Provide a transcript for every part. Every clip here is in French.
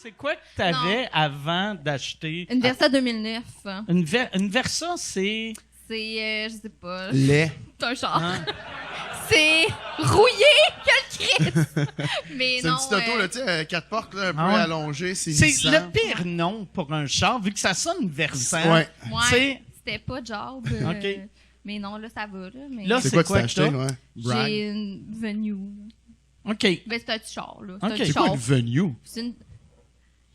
C'est quoi que t'avais avant d'acheter? Une Versa 2009. Une Versa, c'est... C'est, je sais pas. Lait. C'est un char. Hein? C'est rouillé, quel Christ! Mais C'est non. une petite auto, là, tu sais, 4 portes, là, un peu ouais. allongée, c'est C'est Nissan. le pire nom pour un char, vu que ça sonne Versa. Ouais. Ouais, C'est- c'était pas job. OK. Mais non, là, ça va. Là, mais Là, C'est quoi quoi que que t'as acheté, t'as? ouais? Bragg. j'ai une Venue. OK. Ben, c'est un petit char, là. OK. un C'est petit quoi char. une venue? C'est une...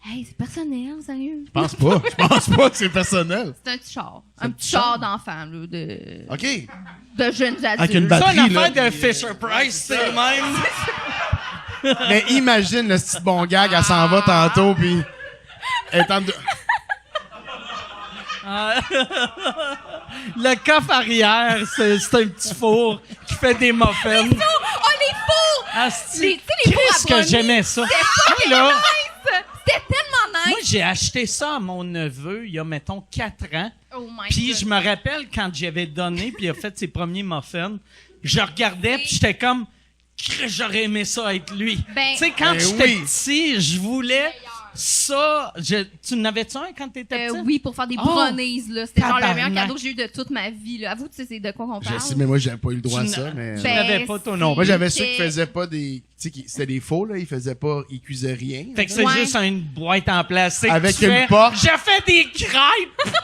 Hey, c'est personnel, sérieux. Je pense pas que c'est personnel. C'est un petit char. un Un petit petit char? char d'enfant, là, de OK. jeunes adultes. Avec une Ça, batterie, une affaire là, de Fisher-Price, c'est le même. Mais imagine le petit bon gag, elle s'en va tantôt, puis elle est en deux. Le coffre arrière, c'est un petit four qui fait des muffins. Oh, les fours! Asti, Tu sais, les fours à Christ que brownies, j'aimais ça. C'était Moi, là, nice! C'était tellement nice! moi, j'ai acheté ça à mon neveu il y a, mettons, 4 ans. Oh my Puis God. je me rappelle quand j'y avais donné, puis il a fait ses premiers muffins, je regardais, puis j'étais comme, j'aurais aimé ça être lui. Ben- tu sais, quand Ben j'étais oui. petit, je voulais ça. Tu n'avais-tu un quand t'étais petit? Oui, pour faire des Oh! brownies, là. C'était genre le meilleur Tabarnak. cadeau que j'ai eu de toute ma vie, là. Avoue, tu sais, c'est de quoi qu'on parle? Je sais, mais moi, j'avais pas eu le droit à Tu ça, n'as- mais... tu Ben, n'avais pas toi non Moi, plus. j'avais ceux qui c'était- faisaient pas des... Tu sais, c'était des faux, là. Ils faisaient pas... Ils cuisaient rien. Fait que c'est Ouais. juste une boîte en plastique. Avec Tu une fais, porte. J'ai fait des crêpes!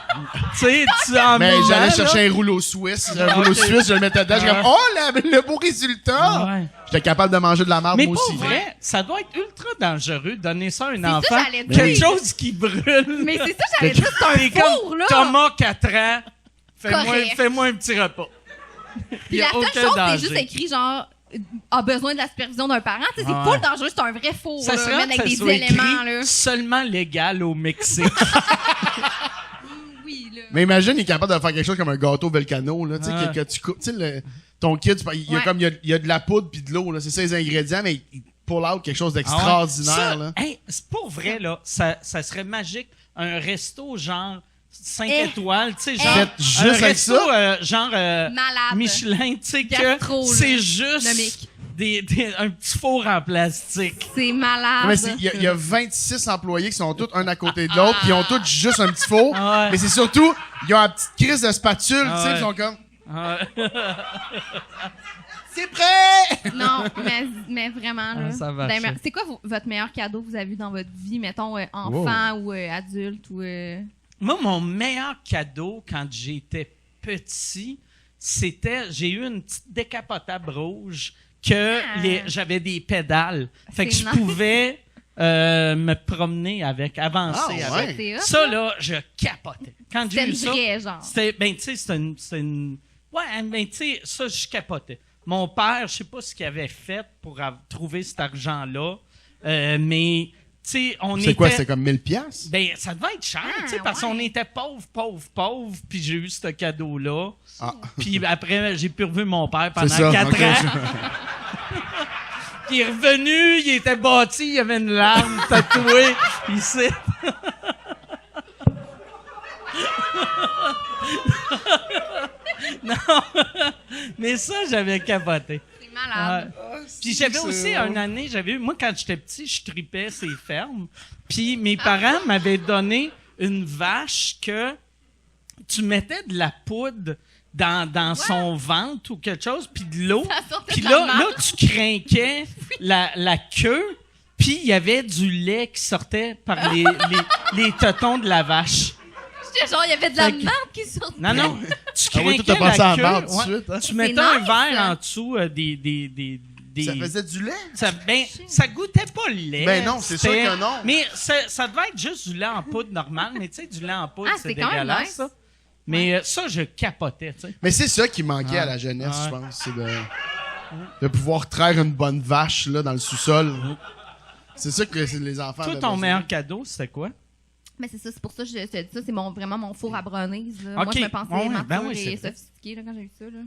tu sais, tu en Mais mets, j'allais là. chercher un rouleau suisse. Un rouleau suisse, je le mettais dedans. J'étais comme, oh, le beau résultat! Ouais. J'étais capable de manger de la merde, Mais moi pour aussi. vrai, ça doit être ultra dangereux de donner ça à un C'est ça, enfant. j'allais Quelque dire. chose qui brûle. Mais c'est ça, j'allais dire, c'est un T'es four, comme là! Thomas, 4 ans. Correct. Fais-moi un petit repas. Puis Y a la seule aucun chose, danger. c'est juste écrit, genre, a besoin de la supervision d'un parent. Tu sais, c'est Ouais. full dangereux, c'est un vrai four, Ça là, serait même que ça avec des soit éléments, écrit là. seulement légal au Mexique. Oui, là. Mais imagine, il est capable de faire quelque chose comme un gâteau Volcano, là. Tu sais, Ouais. que tu coupes. Tu sais, ton kid, il y a Ouais. comme, il y a de la poudre puis de l'eau, là. C'est ça les ingrédients, mais il pull out quelque chose d'extraordinaire, Ça, là. hey, c'est pour vrai, là. Ça serait magique. Un resto genre 5 Eh. étoiles, tu sais, Eh. genre. Faites juste un avec resto, ça. genre. Malade. Michelin, tu sais, que Gastro, là. c'est juste Nomique. un petit four en plastique. C'est malade. Mais il y a 26 employés qui sont tous un à côté de l'autre, puis ils ont tous juste un petit four. Ah ouais. Mais c'est surtout, ils ont la petite crise de spatule, Ah tu sais, ouais. ils sont comme, Ouais. c'est prêt! Non, mais vraiment, là. Ah, ça va chier. C'est quoi votre meilleur cadeau que vous avez eu dans votre vie, mettons, enfant ou adulte ou... Moi, mon meilleur cadeau quand j'étais petit, j'ai eu une petite décapotable rouge que Ah. j'avais des pédales. Fait que C'est je nice. pouvais me promener avec, avancer Ah, ouais. avec. C'est hot, Ça, là, je capotais. Quand j'ai C'était eu une ça, vraie, genre. c'était, ben, tu sais, c'est une... Ouais, ben, tu sais, ça, je capotais. Mon père, je sais pas ce qu'il avait fait pour trouver cet argent-là, mais, tu sais, on était... C'est quoi, c'est comme 1000 piastres? Ben, ça devait être cher, tu sais, parce ouais. qu'on était pauvres, puis j'ai eu ce cadeau-là. Ah. Puis après, j'ai plus revu mon père pendant C'est ça, 4 ok. ans. Puis il est revenu, il était bâti, il avait une larme tatouée ici. Non, mais ça, j'avais capoté. C'est malade. Ouais. Puis j'avais aussi une année, moi quand j'étais petit, je tripais ces fermes. Puis mes parents m'avaient donné une vache que tu mettais de la poudre dans son ventre ou quelque chose, puis de l'eau. Ça sortait Puis de la là, marde. tu crinquais la queue, puis il y avait du lait qui sortait par les tetons de la vache. J'étais genre, il y avait de la Fait que- merde qui sortait. Non, non, tu Ah oui, crinquais toi, t'as pensé à la la queue. marde tout de suite, hein? Tu mettais C'est un nice, verre ça. en dessous des... Ça faisait du lait? Ça goûtait pas le lait. Ben non, c'est C'était- sûr que non. Mais ça devait être juste du lait en poudre normal. Mais tu sais, du lait en poudre, Ah, c'est c'est quand même dégueulasse, nice. ça. Mais ça, je capotais, tu sais. Mais c'est ça qui manquait à la jeunesse, Ouais. je pense. C'est de pouvoir traire une bonne vache là, dans le sous-sol. C'est ça que les enfants Toi, avaient ton besoin. meilleur cadeau, c'était quoi? Mais c'est ça, c'est pour ça que je te dis ça, c'est vraiment mon four à brownies. Là. Ok. Moi, je me pensais Ouais, mature ben oui, c'est et vrai. sophistiquée là, quand j'ai eu ça. Là.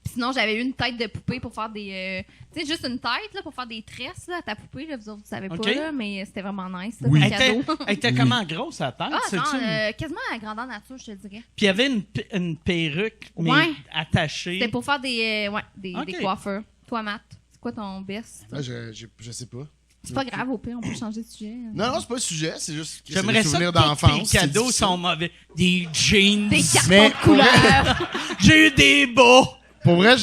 Puis sinon, j'avais eu une tête de poupée pour faire des... tu sais, juste une tête là, pour faire des tresses là, à ta poupée. Là, vous autres, vous savez Ok. pas, là, mais c'était vraiment nice. Ça, Oui. comme Elle était, cadeau. elle était comment grosse à la tête? Ah, sais-tu? genre, quasiment à la grandeur nature, je te dirais. Puis il y avait une perruque, mais Ouais. attachée. C'était pour faire des Ok. coiffeurs. Toi, Matt, c'est quoi ton best? Ah, je sais pas. C'est pas grave, au pire, on peut changer de sujet. Non, c'est pas le sujet, c'est juste que c'est J'aimerais des ça souvenirs que tous d'enfance. tes c'est cadeaux difficile. sont mauvais. Des jeans. Des cartons Mais de couleur. J'ai eu des bas. Pour vrai,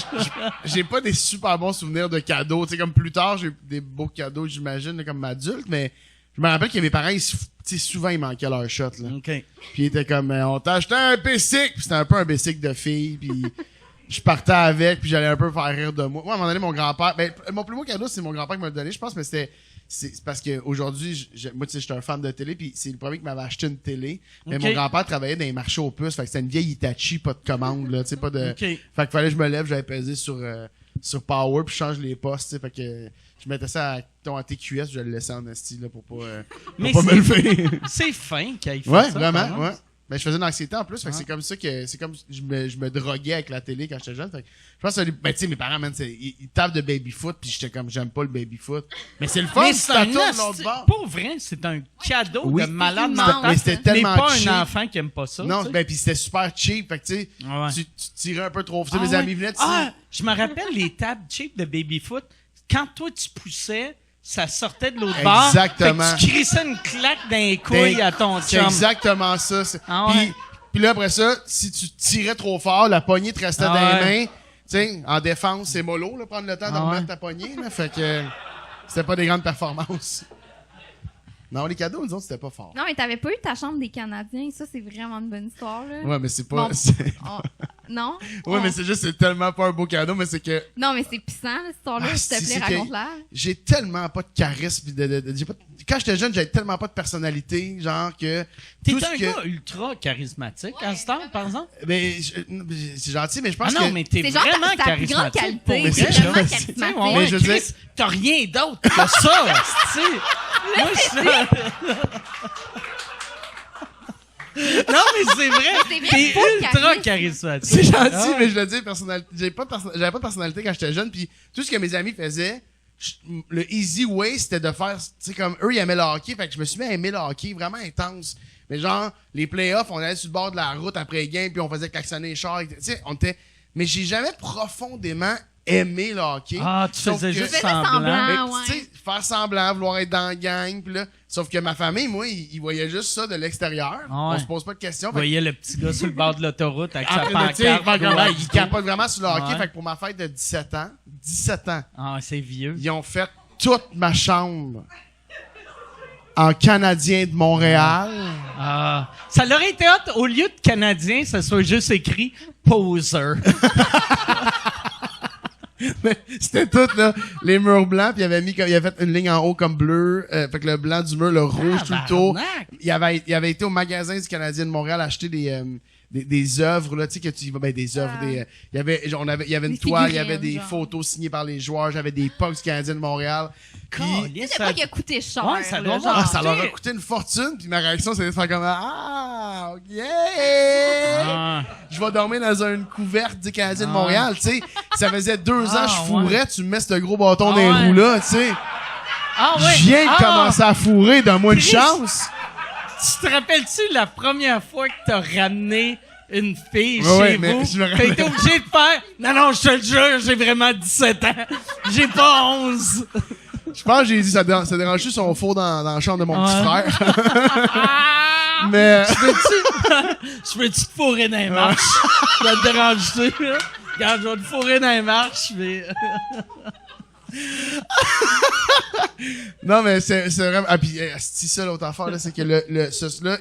j'ai pas des super bons souvenirs de cadeaux. Tu sais, comme plus tard, j'ai eu des beaux cadeaux, j'imagine, là, comme adulte, mais je me rappelle que mes parents, tu sais, souvent, ils manquaient leur shot, là. OK. Puis ils étaient comme, on t'a acheté un bicycle! Puis c'était un peu un bicycle de fille, puis je partais avec, puis j'allais un peu faire rire de moi. Moi, à un moment donné, mon grand-père, mon plus beau cadeau, c'est mon grand-père qui m'a donné, je pense, mais c'est parce que aujourd'hui, moi, tu sais, j'étais un fan de télé, puis c'est le premier qui m'avait acheté une télé. Mais Ok. mon grand-père travaillait dans les marchés aux puces, fait que c'était une vieille Hitachi, pas de commande, là, tu sais, pas de... OK. Fait qu'il fallait que je me lève, j'avais pesé sur Power, puis je change les postes, tu sais, fait que je mettais ça à TQS, je le laissais en esti, là, pour pas Mais me lever. C'est fin qu'il ait fait Ouais, ça. vraiment, par ouais. exemple. Ben, je faisais de l'anxiété en plus, fait que Ouais. c'est comme ça que, c'est comme, je me droguais avec la télé quand j'étais jeune, fait que je pense que, ben, tu sais, mes parents, man, ils tapent de baby-foot, pis j'étais comme, j'aime pas le baby-foot. Mais c'est le fun, Mais si c'est ça un tourne l'autre asti- bord. Pour vrai, c'est un cadeau Oui. de malade C'est mental. immense. Mais c'était Mais tellement pas cheap. un enfant qui aime pas ça. Non, tu sais. ben, pis c'était super cheap, fait que, tu sais, Ouais. tu tirais un peu trop. Tu sais, Ah mes ouais. amis venaient, tu sais. Ah, je me rappelle les tables cheap de baby-foot. Quand toi, tu poussais, ça sortait de l'autre bord. Exactement. Fait que tu crissais une claque dans les couilles à ton C'est chum. exactement ça. Ah ouais. Puis là, après ça, si tu tirais trop fort, la poignée te restait Ah dans les ouais. mains. Tu sais, en défense, c'est mollo, là, prendre le temps de Ah remettre ouais. ta poignée, là. Fait que c'était pas des grandes performances. Non, les cadeaux, nous autres, c'était pas fort. Non, mais t'avais pas eu ta chambre des Canadiens. Ça, c'est vraiment une bonne histoire, là. Ouais, mais c'est pas. Bon. On- Non? Ouais, mais c'est juste, c'est tellement pas un beau cadeau, mais c'est que Non, mais c'est puissant, cette histoire-là. Ah, S'il te si, plaît, c'est que- raconte-la. j'ai tellement pas de charisme. Pis j'ai pas quand j'étais jeune, j'avais tellement pas de personnalité, genre que. T'es tout ce un que- gars ultra charismatique à ce temps, par exemple? Ben, c'est gentil, mais je pense Ah non, que. mais t'es C'est genre vraiment ta plus grande charismatique. qualité. pour Mais vrai, c'est C'est vraiment là. gentil. Tu sais, charismatique. ouais, Mais je veux Chris, dire- t'as rien d'autre que ça, tu sais. Moi, Non, mais c'est vrai. C'est vrai, T'es pas de ultra charisme. charismatique. C'est gentil, Ah. mais je le dis, j'avais pas de personnalité quand j'étais jeune, puis tout ce que mes amis faisaient, le easy way, c'était de faire, tu sais, comme eux, ils aimaient le hockey, fait que je me suis mis à aimer le hockey vraiment intense. Mais genre, les playoffs, on allait sur le bord de la route après les games, puis on faisait klaxonner les chars, tu sais, on était... Mais j'ai jamais profondément aimé le hockey. Ah, tu Sauf faisais que- juste faisais semblant. semblant. mais, Ah, ouais. tu sais, faire semblant, vouloir être dans la gang, puis là, sauf que ma famille, moi, ils voyaient juste ça de l'extérieur. Ah ouais. On se pose pas de questions. Vous Fait que- voyez le petit gars sur le bord de l'autoroute avec en sa train de, tu sais, pancarte. faire comment, Ouais. ils capotent vraiment sur le hockey. Ouais. Fait que pour ma fête de 17 ans, Ah, c'est vieux. ils ont fait toute ma chambre en Canadien de Montréal. Ah. Ça l'aurait été hot, au lieu de Canadien, ça soit juste écrit Poser. Mais c'était tout, là, les murs blancs, puis il avait fait une ligne en haut comme bleu, fait que le blanc du mur, le rouge tout le tour. Tabarnak. Il avait été au magasin du Canadien de Montréal acheter des œuvres, là, tu sais, que tu y vas, ben, des œuvres, il y avait une Des toile, il y avait figurines, des genre. photos signées par les joueurs, j'avais des pucks du Canadien de Montréal. Puis, Calisse, C'est pas qu'il a coûté cher. Ouais, ça là, doit genre. avoir- ça leur a acheté. coûté une fortune, puis ma réaction, c'était de faire comme, ah, yeah! Ah. Je vais dormir dans une couverte du Canadien de Ah. Montréal, tu sais. Ça faisait 2 ans Ah, que je fourrais, ouais. tu me mets ce gros bâton Ah, dans les ouais. roues là, tu sais. Ah ouais. Je viens de Ah. commencer à fourrer, donne-moi une Chris. chance. Tu te rappelles-tu la première fois que t'as ramené une fille Ouais, ouais, chez mais vous? je me T'as été rappelle. obligé de faire « Non, je te le jure, j'ai vraiment 17 ans. J'ai pas 11. Je pense que j'ai dit, ça dérange juste son four dans la chambre de mon petit Ouais. frère. Ah! Mais, Je peux-tu te fourrer dans les marches? Ça te dérange-tu? là? Regarde, je vais te fourrer dans les marches, mais... non, mais c'est vraiment, ah, puis, c'est ça l'autre affaire, là, c'est que là,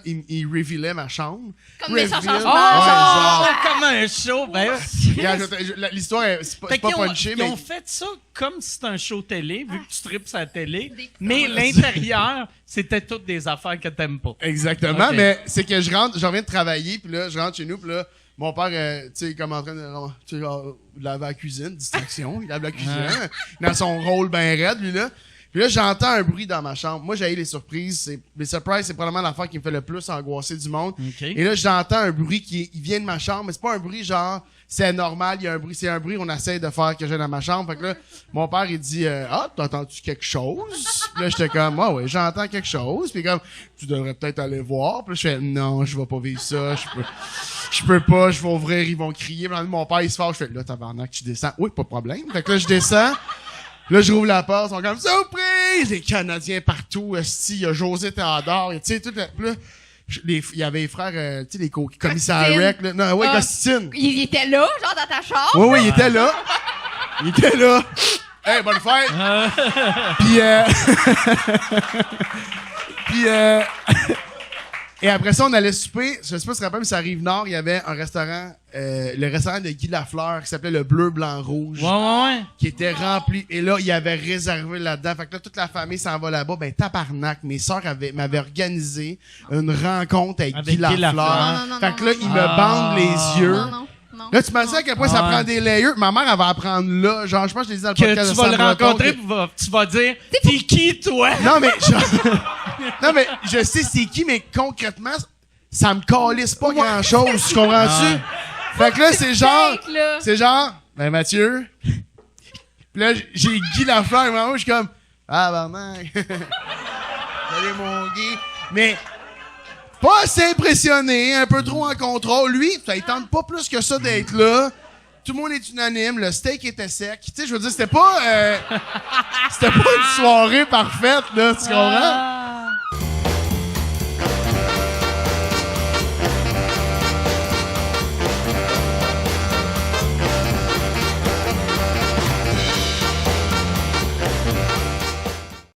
il revealait ma chambre. Comme des Reveal. changements. Ouais, genre. Comme un show! Ben, Regarde, l'histoire, c'est pas Fait qu'ils ont, punché, ils mais. ont fait ça comme si c'était un show télé, vu que tu tripes sa télé, Des- mais l'intérieur, c'était toutes des affaires que t'aimes pas. Exactement, Ok. mais c'est que je reviens de travailler, puis là, je rentre chez nous, puis là, mon père, tu sais, comme en train de, tu sais, genre, laver la cuisine, distraction, il lave la cuisine, dans son rôle ben raide, lui, là. Puis là, j'entends un bruit dans ma chambre. Moi, j'ai les surprises. Les surprises, c'est probablement l'affaire qui me fait le plus angoisser du monde. OK. Et là, j'entends un bruit il vient de ma chambre, mais c'est pas un bruit genre, c'est normal, il y a un bruit, c'est un bruit qu'on essaie de faire que j'ai dans ma chambre. Fait que là, mon père, il dit, ah, t'entends-tu quelque chose? Puis là, j'étais comme, ah ouais, j'entends quelque chose. Puis comme, tu devrais peut-être aller voir. Puis là, je fais, non, je vais pas vivre ça, je peux pas, je vais ouvrir, ils vont crier. Puis là, mon père, il se fâche, je fais, là, tabarnak, tu descends. Oui, pas de problème. Fait que là, je descends. Là, je rouvre la porte, ils sont comme, surprise! les Canadiens partout, il y a José Théodore, tu sais, tout le... Puis là, il y avait les frères, tu sais, les commissaires Rec, là. Non, ouais, Costine. Il était là, genre dans ta chambre? Oui, il était là. Il était là. Hey, bonne fête! Puis, et après ça, on allait souper. Je sais pas si tu te rappelles, mais ça arrive nord. Il y avait un restaurant, le restaurant de Guy Lafleur, qui s'appelait le Bleu, Blanc, Rouge. Ouais. Qui était rempli. Et là, il y avait réservé là-dedans. Fait que là, toute la famille s'en va là-bas. Ben, tabarnak. Mes sœurs m'avaient organisé une rencontre avec Guy Lafleur. Non, fait que là, ils me bandent les yeux. Non. Là, tu m'as dit à quel point ça prend des layers. Ma mère, elle va apprendre là. Genre, je pense que je l'ai dit dans le podcast. Que tu vas le rencontrer pis tu vas dire « T'es qui, toi? » Non, mais non, mais je sais c'est qui, mais concrètement, ça me calisse pas grand-chose. Tu comprends-tu? Fait que là, c'est genre, ben Mathieu. Puis là, j'ai Guy Lafleur, et moi, je suis comme, ah, barnac. Salut, mon Guy. Mais pas assez impressionné, un peu trop en contrôle. Lui, ça il tente pas plus que ça d'être là. Tout le monde est unanime, le steak était sec. Tu sais, je veux dire, c'était pas une soirée parfaite, là, tu comprends?